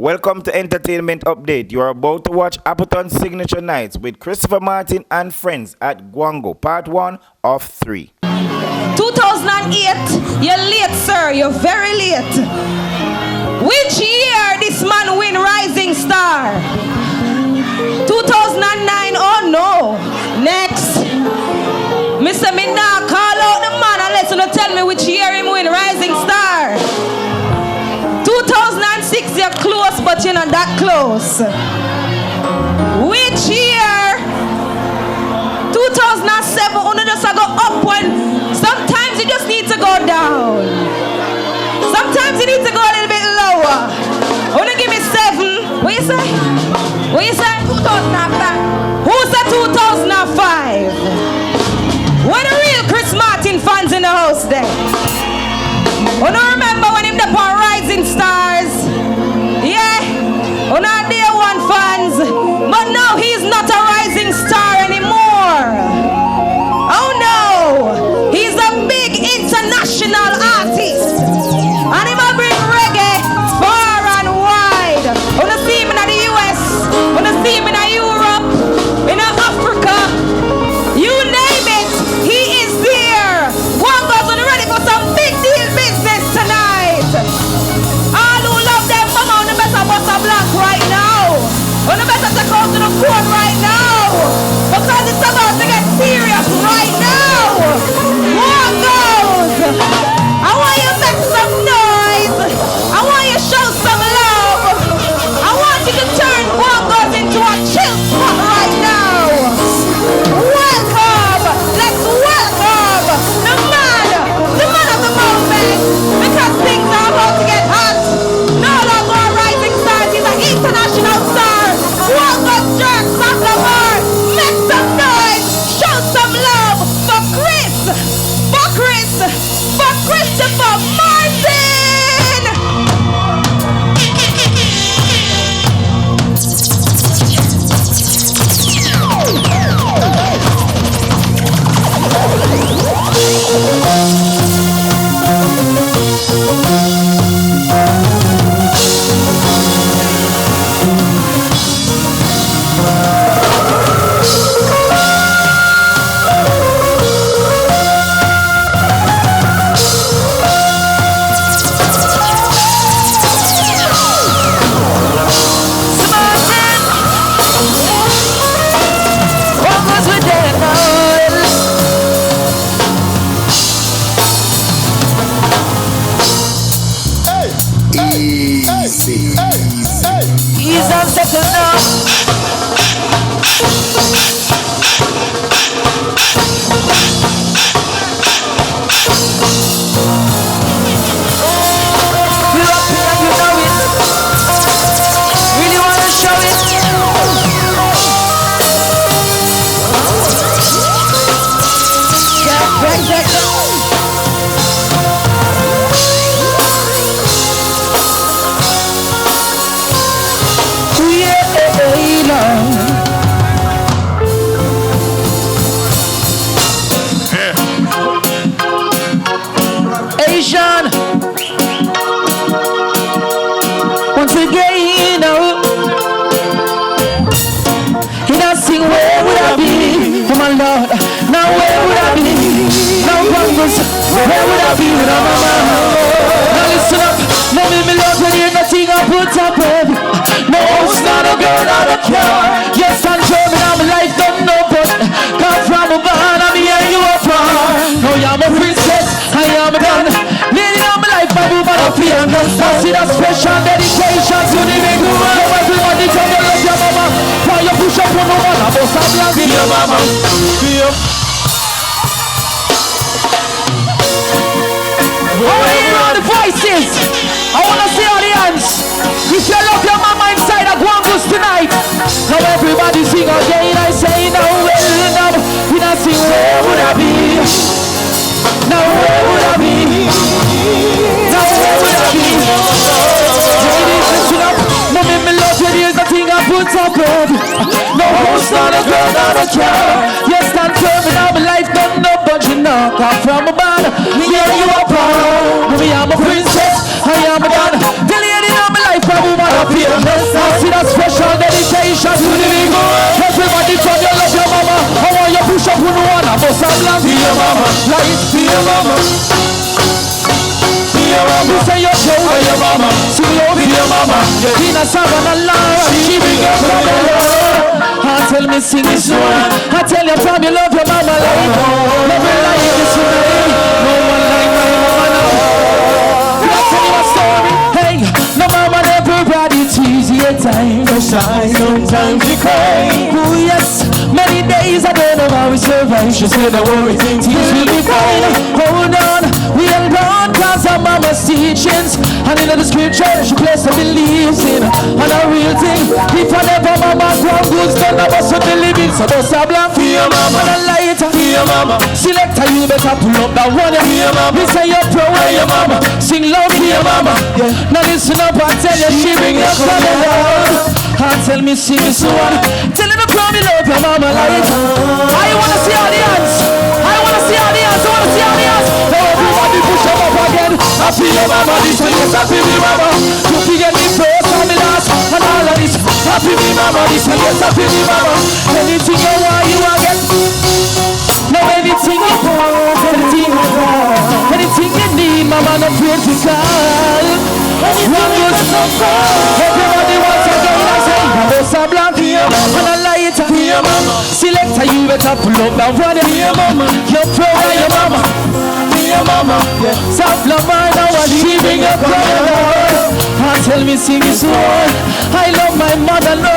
Welcome to Entertainment Update. You are about to watch Appleton Signature Nights with Christopher Martin and friends at Guangos, part 1 of 3. 2008, you're late, sir. You're very late. Which year this man win Rising Star? 2009, oh no. Next. Mr. Minna, call out the man and let you tell me which year him win Rising Star. 2006, you're close, but you're not that close. Which year? 2007, only just go up when sometimes you just need to go down. Sometimes you need to go a little bit lower. Only give me 7. What you say? What you say? 2005. Who said 2005? When the real Chris Martin fans in the house there? Oh, no, remember when him the on Rising Stars? Yeah, oh, not day one fans. But now he's not a rising star anymore. Oh no, he's a big international artist. And he will bring reggae far and wide. Wanna see him in the US, wanna see him in Europe, in Africa. You name it, he is there. Guangos are ready for some big deal business tonight. All who love them, come on, the better bust a block right now. On the better take out to the court right now. Because it's about to get serious right now. Guangos, I want you to make some noise. I want you to show some love. I want you to turn Guangos into a chill spot right now. Welcome. Let's welcome the man of the moment. Because things are about to get hot. No longer a rising star, he's an international star. Guangos jerk, Dmajor. Make some noise. Show some love for Christopher Martin. He's unsettled now. You're up here and you know it. Really want to show it. Asian, once again, you know, he not sing where would I be, oh my Lord, now where would I be, now Guangos, where would I be without my mama? Now listen up, no me love when you're nothing I put up with, no it's not a girl, not a car, yes I'm German, I'm like don't know but, come from a barn, I'm here you apart, no I'm a princess, I am a gun. Living on my life, I move on a fear. I see that special dedication to the big woman. Everybody come and love your mama. Why you push up on the one? I must have love your mama. I want to hear all the voices. I want to see all the hands. If you love your mama inside of Guangos tonight. Now everybody sing again. I say no, well, no. We not sing where would I be? Now where would I be? Now where would I be? Ladies, listen up. No make me love you, there's nothing I put up with. No host, not a girl, not a car. Yes, stand firm in all my life, don't know, but you know, come from a band. Me and you are proud. Me, I'm a princess, I am a gun. The lady in my life, I will want to appear. mama. You say you're proud of your mama. She love your mama. In a savannah, she bring your mama. Tell me sing this one. I tell you from you love your mama like love her like this way. No one like my mama now. I tell you a story. Hey, no mama never brought it easy at times. So shy, sometimes she cry. Oh yes, many days I don't know how we survive. She said don't worry, things will be fine. Hold on, we held on cause our mama's teachings. And in the scripture she placed her believes in. And a real thing, if I never mama Guangos, none of us would be living. So don't stop blank for your mama. And a lighter for your mama. Selector, you better pull up that one for your mama. We say you're proud of your mama. Sing loud for your mama. Now listen up and tell you she bring your father down. And tell me sing this one. Tell him to proud me love your mama like I wanna see all the hands. I wanna see all the hands. I wanna see all the hands. Everybody push them up again. Happy your mama, this one is happy me mama. You forget me first and me last and all of this. Happy me mama, this one is happy me mama. Anything you want, you will get. No, anything you want, anything you want, anything you need, mama, no fear to call. Everybody wants to go and say, Mama, blank here, and I lie it to your mama. Selector, you better pull up that one for your mama. You're proud of your mama. Your mama, soft love right now and she bring up brother. Tell me sing this one. I love my mother, Lord.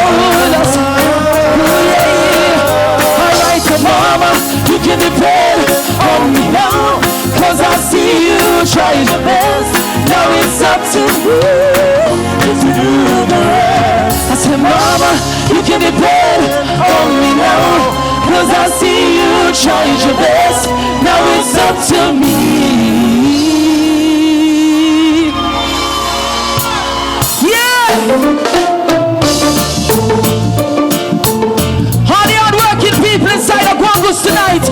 Alright, so mama, you can depend on me now. Cause I see you try your best. Now it's up to you to do the rest. I said, mama, you can depend on me now. Cause I see you try your best. Now it's up to me. Yeah! All the hard-working people inside of Guangos tonight,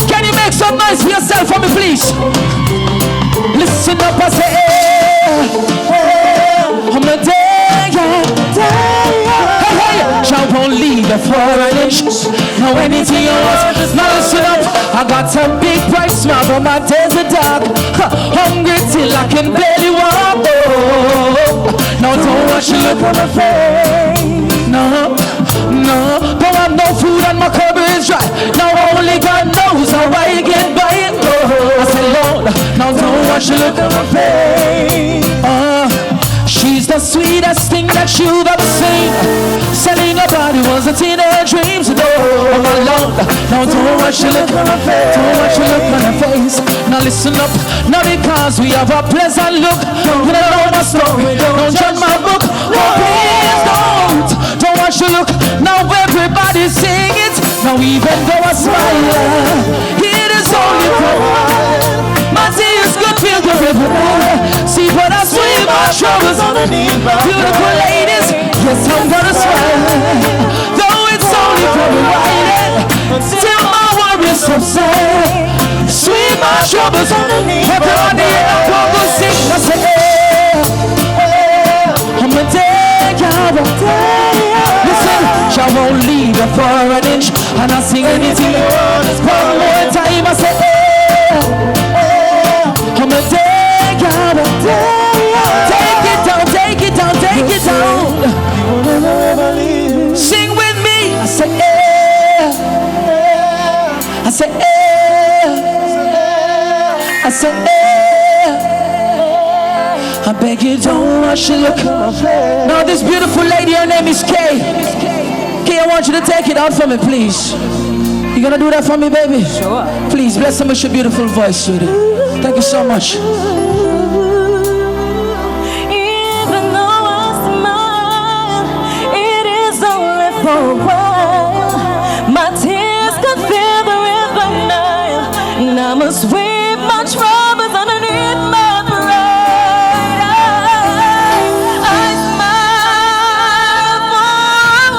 can you make some noise for yourself for me, please? Listen up, I say, I'm a day, Jump on leave the foreign. Know anything you want. Now listen up. I got a big price smile, but my days are dark. Hungry till I can barely walk. Oh. Now don't watch you look on my face. No, no. But I have no food and my cupboard is dry. Now only God knows how I get by it. Oh. I said, Lord, now don't watch you look on my face. She's the sweetest thing that you've ever seen. Selling her body wasn't in her dreams. No, my Lord. Now don't watch you look on her face. Don't watch you look on her face. Now listen up. Now because we have a pleasant look. You don't know my story. Don't judge my book. No, please don't. Don't watch you look. Now everybody sing it. Now even though I smile, it is only for a while. My tears could feel the river. See, but I swear my troubles underneath my beautiful ladies. Yes, I'm gonna smile. Though it's only for a while. Still my worries subside. Sweet my troubles underneath. Everybody I'm gonna sing. I say, I'm a day, listen, I won't leave you for an inch. And I sing anything you want. One more time I say, I'm a day. Take it down, take it down, take it down. Sing with me. I say, I say, I say, I beg you don't rush and look. Now this beautiful lady, her name is Kay. Kay, I want you to take it out for me, please. You gonna do that for me, baby? Sure. Please, bless them with your beautiful voice, sweetie. Thank you so much. For a while, my tears could fill the river Nile, and I must weep my troubles underneath my pride. I smile for a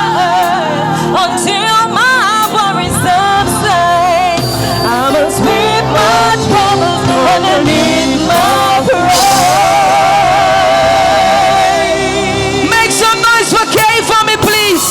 while until my worries subside. I must weep my troubles underneath my pride. Make some noise for Kay for me, please.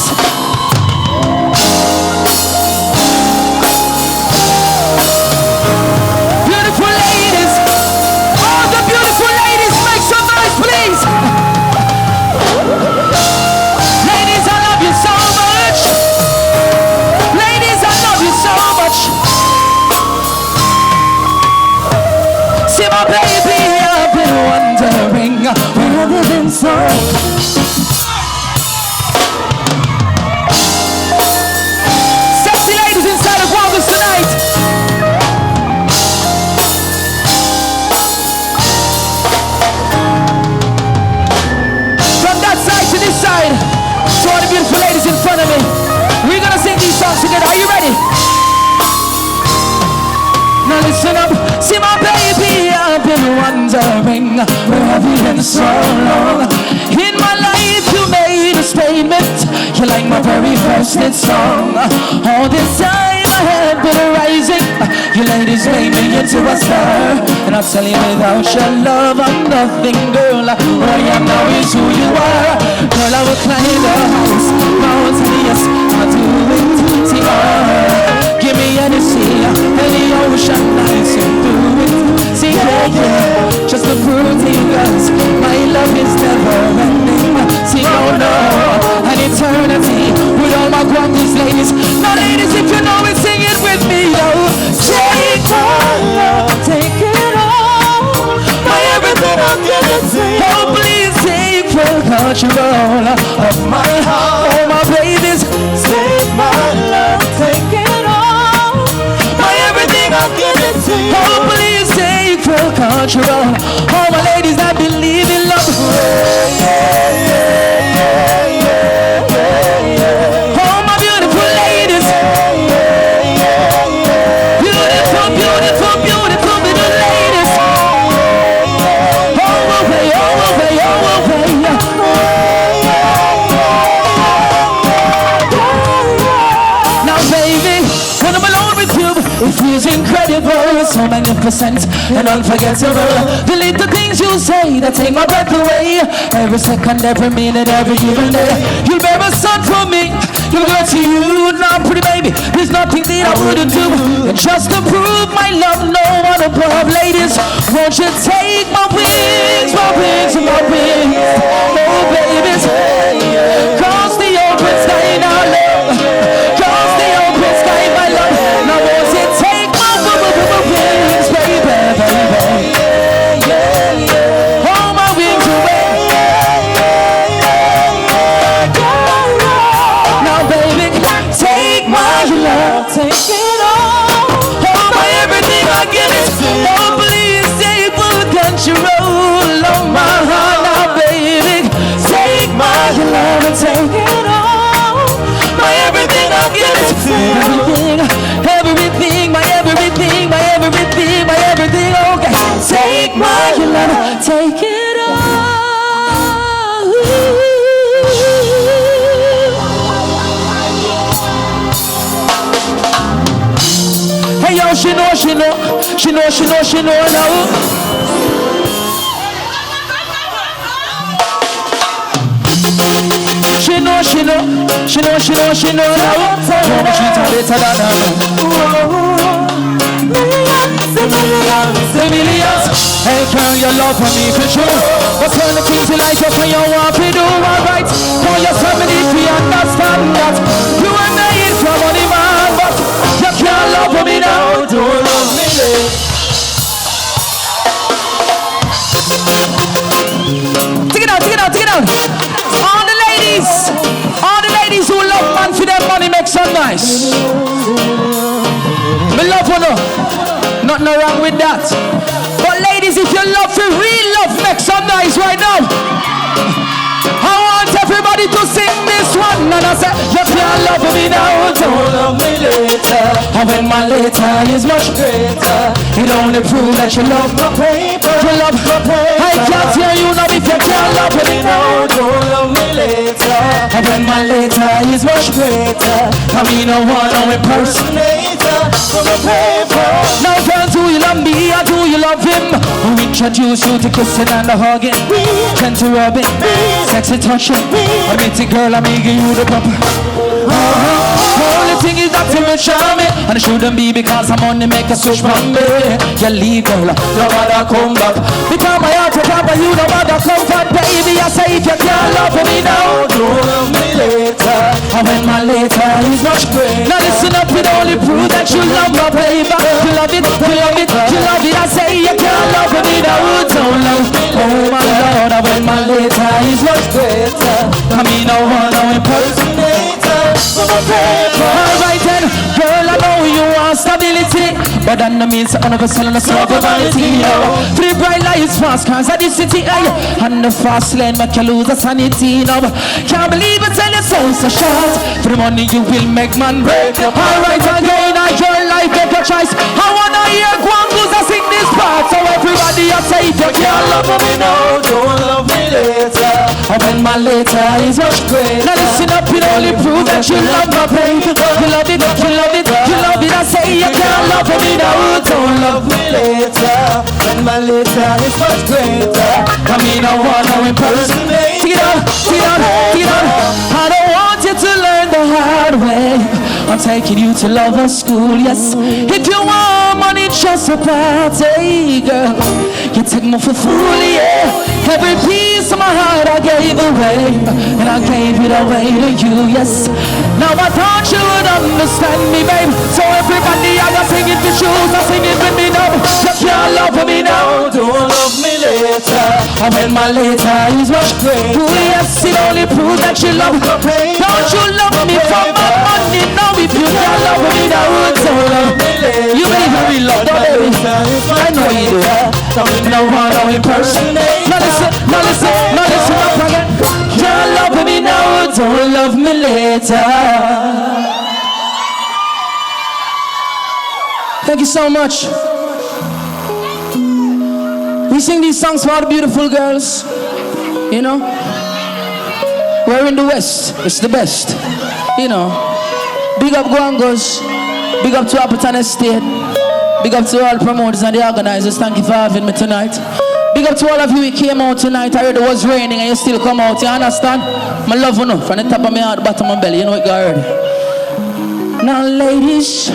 See my baby, I've been wondering where have you been so. Sexy ladies inside of Guangos tonight. From that side to this side, to all the beautiful ladies in front of me, we're gonna sing these songs together. Are you ready? Now listen up, see my baby, I've been wondering where have you been so long. In my life you made a statement, you like my very first hit song. All this time I had been rising, you ladies made me into a star. And I'll tell you without your love I'm nothing, girl. Who I am now is who you are. Girl, I will climb the highest mountain, yes, I'll do it. See, give me any sea, any ocean, I can do it. See, yeah, just to prove to you guys, my love is never ending. See, no, an eternity with all my Guangos ladies. Now, ladies, if you know it, sing it with me, yo. Take my love, take it all, my everything I'm giving to you. Oh, please take full control of my heart. Oh, my babies, take my love, take it all, my everything I'm giving to you. Oh, please take full control. All my ladies that believe in love. All my beautiful ladies. Beautiful, beautiful, beautiful little ladies. All away, all away, all away. Now baby, when I'm alone with you, it feels incredible, so magnificent and unforgettable. The little things you say that take my breath away. Every second, every minute, every given day. You bear a son for me, you go to you. Now pretty baby, there's nothing that I wouldn't do. And just to prove my love, no one above. Ladies, won't you take my wings, my wings, my wings. Oh babies, cross the open sky now, love. Cross the open sky, my love. Now won't you take my wings, baby, baby. Hold my wings away. Now baby, take my love, take it all. Hold my everything, I give it. Oh please take full control of my heart. Now baby, take my love and take it all. My everything, I give it. Everything, everything, my everything, my everything, my everything. Okay, take my love, take it all. Hey yo, she know, she know, she know, she know, she know now. She know, she know, she know, she know, she know now. How much she tell better than her. Millions. Hey girl, your love for me for sure. But turn the things you like up when you want to do alright. For your family, we understand that you were made from money man, but you can't love for me now. Don't love me late. Take it out, take it out, take it out. All the ladies who love man for their money make some nice. Me love you, no. Nothing wrong with that. But ladies, if you love for real love, make some noise right now. I want everybody to sing this one. And I say, you can't love me now, don't love me later. And when my later is much greater, it only proves that you love my paper. You love my paper. I can't hear you now if you can't love me now, don't love me later. And when my later is much greater, I mean no one no impersonator for my paper. Now girl, do you love me or do you love him? Who introduce you to kissing and the hugging? Gentle rubbing, sexy touching. I meet it girl, I'm giving you the proper. The only thing is that you will charm me, and it shouldn't be because I'm on the make a switch from me. You leave girl, no matter come back. Because my heart is proper, you no matter comfort, baby. I say if you can't love me now, don't love me later. And when my later is much greater. Now listen up, it only proves that you love my baby. You love it, you love it, you love it. I say you can't love me no one, no impersonator. Alright then, girl, I know you want stability, but that no means that none of us selling a slow vanity. For the bright lights, fast cars at the city, and the fast lane make you lose a sanity. No, can't believe it, tell you so short. For the money you will make man break. Alright again, your life make a choice. I wanna hear Guangos I sing this part, so everybody I say if you can't love me now, don't love me later. And when my later is much greater. Now listen up, it only prove that you love my pain. You love it, you love it, you love it. I say you can't love me now, don't love me later. When my later is much greater. I mean I wanna impersonate. Take it on, take it on, take it on. I don't want you to learn the hard way. I'm taking you to lover school, yes. If you want money, just a party, girl. You take me for fool, yeah. Every piece of my heart I gave away, and I gave it away to you, yes. Now I thought you would understand me, babe. So everybody, I got singing for shoes, I sing it with me now. You can't love me now, don't love me later. And when my later is much greater. Oh yes, it only proves that you love me. Don't you love me for my money? No, if you can't love me now, don't love me later. You may really love me, baby. I know you do. No one, no impersonate. Now listen, now listen, now listen up again. Can't love me now, don't love me later. Thank you so much. We sing these songs for all the beautiful girls. You know, we're in the West, it's the best. You know, big up Guangos, big up to Appleton Estate, big up to all promoters and the organizers. Thank you for having me tonight. Big up to all of you who came out tonight. I heard it was raining and you still come out, you understand? My love you know, from the top of my heart, bottom of my belly, you know it got already. Now ladies,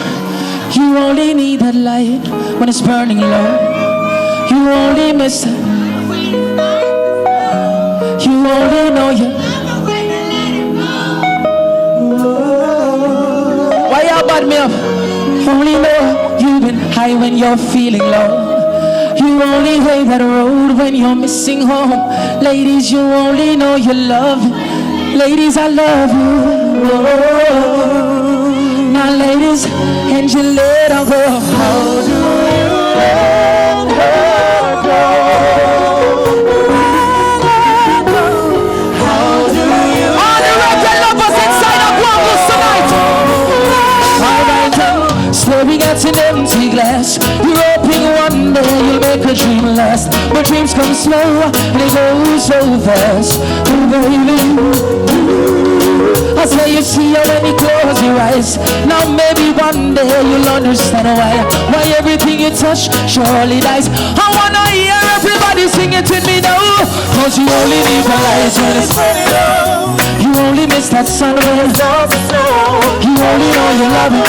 you only need that light when it's burning low. You only miss it. You only know you. Why y'all bad me up? Only know you've been high when you're feeling low. You only hate that road when you're missing home. Ladies, you only know you love. Ladies, I love you. Now ladies, and you let her go. How do you let her go? How do you? All the record lovers inside of Guangos tonight. Alright, staring at an empty glass. You're hoping one day you'll make a dream last, but dreams come slow and they go so fast. Oh baby, I swear you see her when you close your eyes. Now maybe one day you'll understand why everything you touch surely dies. I wanna hear everybody sing it with me now. Cause you only need the lights when it's burning low. You only miss that sun when it's all the snow. You only know you love it.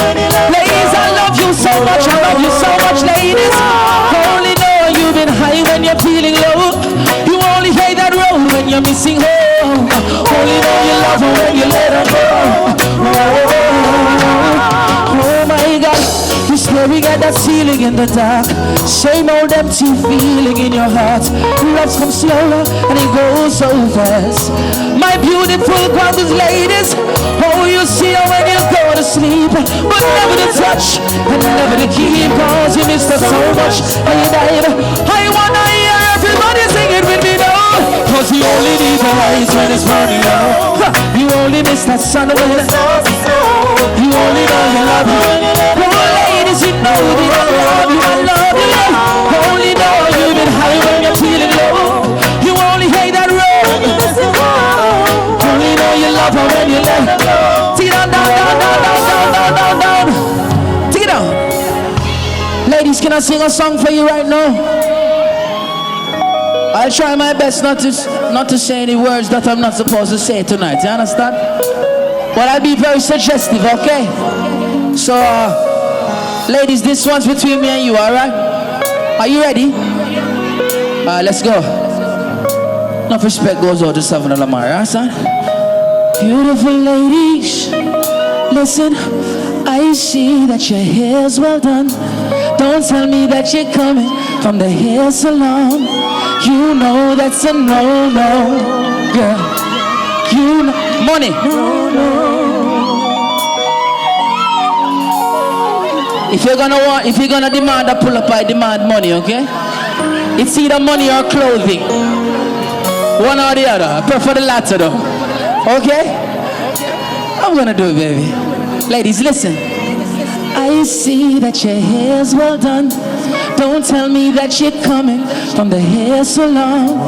Ladies, I love you so much, I love you so much, ladies. Only know you've been high when you're feeling low. You only hate that road when you're missing home. Only know you love her when you let her go. Oh my God, you're staring at that ceiling in the dark. Same old empty feeling in your heart. Love comes slower and it goes so fast. My beautiful Guangos ladies, oh you see her when you go to sleep, but never to touch and never to keep. Cause you missed her so much and you died. I wanna hear everybody sing it with me now. Cause you only need the lights when it's burning low. You only miss that sun when it's all the snow. You only know you love her. Oh ladies, you know that I love you, I love you. Only know you've been high when you're feeling low. You only hate that road when you're missing home. Only know you love her when you let her go. Take it down, down, down, down, down, down, down, down. Take it down. Ladies, can I sing a song for you right now? I'll try my best not to say any words that I'm not supposed to say tonight, you understand? But I'll be very suggestive, okay? So, ladies, this one's between me and you, alright? Are you ready? Alright, let's go. Enough respect goes out to Savannah Lamar, huh, son? Beautiful ladies, listen, I see that your hair's well done. Don't tell me that you're coming from the hair salon. You know that's a no-no, girl. You know Money. If you're gonna demand a pull up, I demand money, okay? It's either money or clothing. One or the other. I prefer the latter though. Okay? I'm gonna do it, baby. Ladies, listen. I see that your hair's well done. Don't tell me that you're coming from the hair salon.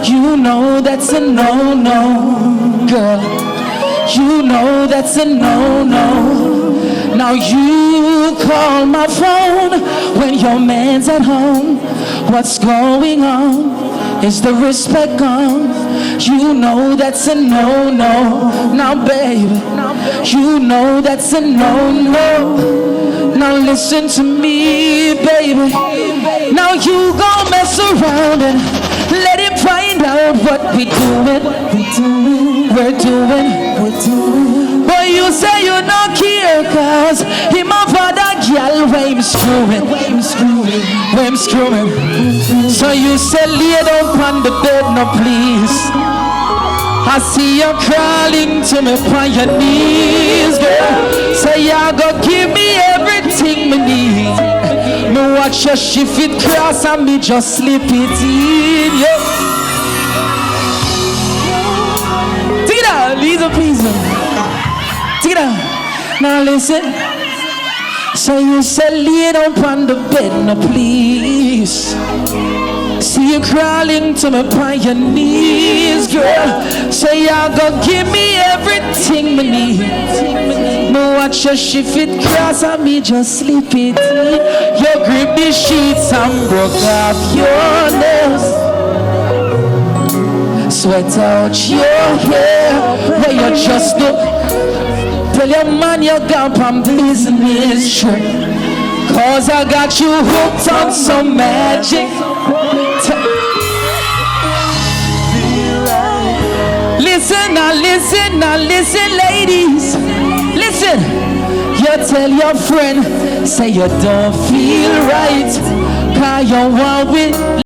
You know that's a no-no, girl. You know that's a no-no. Now you call my phone when your man's at home. What's going on? Is the respect gone? You know that's a no-no. Now baby, you know that's a no-no. Now listen to me, baby. Now you gon' mess around and let him find out what we doing. We're doing. But you say you don't care, cause him a father girl where him screwing. So you say lay down on the bed, no please. I see you crawling to me on your knees, girl. Say you go give me everything me need. Me watch you shift it cross and me just slip it in, yeah. Take it out, Lisa, please. Take it out. Now listen. So you say lay down on the bed, no please. See you crawling to me on your knees, girl. Say you go give me everything me need. Me watch you shift it cross and me just slip it in. You grip the sheets and broke off your nails. Sweat out your hair. Where you just do. Tell your man you gone from business trip. Cause I got you hooked on some magic. Listen, ladies. Listen. You tell your friend, say you don't feel right. Cause you want with